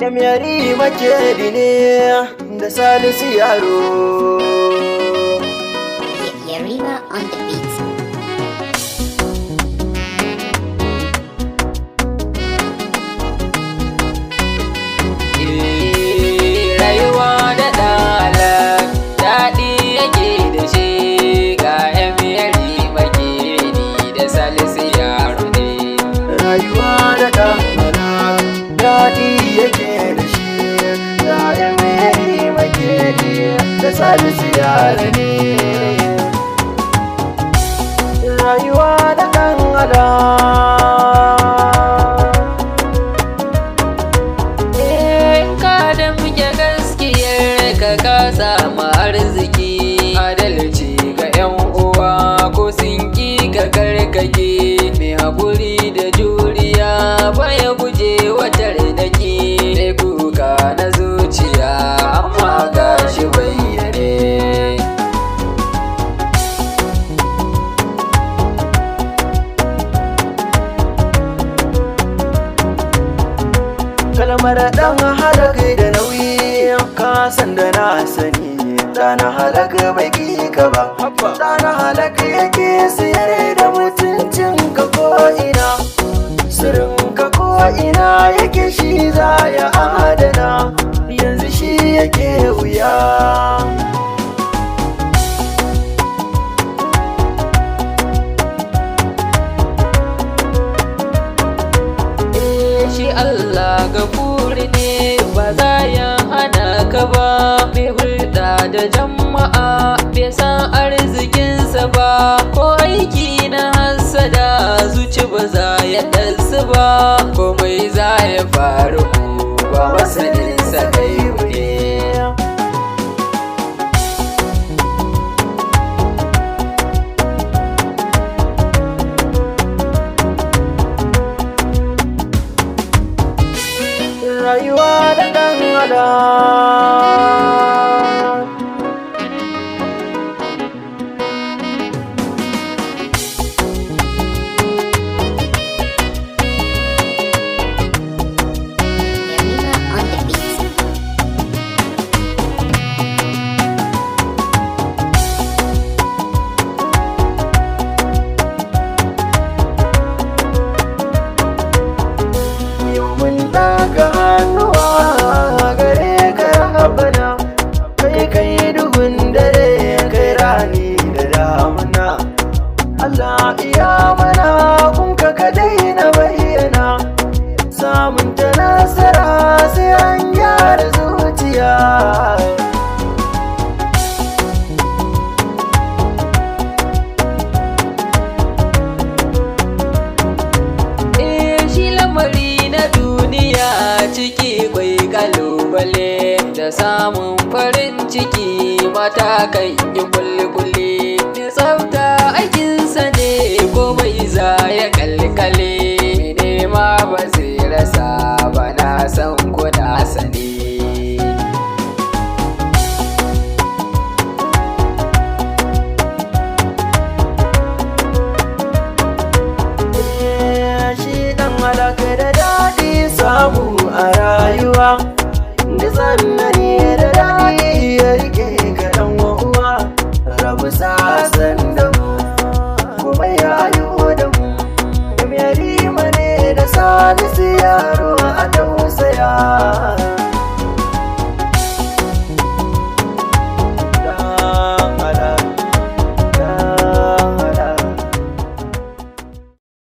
Yan yari makeri ne da Salisu Yaro. Yarima on the beat. Rayuwa da ɗala daɗi yake da shi ga yan yari makeri da Salisu Yaro ne. Rayuwa da ɗala daɗi yake da shi ga yan yari makeri da Salisu Yaro ne. Rayuwa da ɗala ka samu arziki adalci ga 'yan uwa ko sun ki ka karkake mai haƙuri da juriya baya guje watar daki sai kuka na zuciya amma gashi bayyane. kalmar ɗan halaka da nauyi kasan da na sani ɗana halaka bai ka ba ɗana halaka yake siyar da mutuncin ka ko'ina sirrin ka ko'ina yake shi za ya adana yanzu shi yake wuya. Shi Allah gafuri ne ba za ya hana ka ba mai hulɗa da jama'a bai san arzikinsa ba ko aiki na hassada zuci ba za ya ɗansu ba komai za ya faru ba masaninsa gaibu ne. Rayuwa da ɗan adam Yarima on the beat. yau mun daga hannuwa gare ka rabbana kai kai duhun dare kai rani da damuna Allah iya mana kun ka daina bayyana samun ta nasara sai an gyara zuciya. Shi lamari na duniya ciki kwai kalubale da samun farin ciki mata kan yi kulle-kulle da tsafta aikinsa ne komai za ya kalkale nema ba zai rasa ba na san kuna sani. Halaka da daɗi samu a rayuwa da tsanani da daɗi ya rike ga ɗan uwa rabu sasan da mu kuma ya yi da mu yari mane da Salisu Yaro.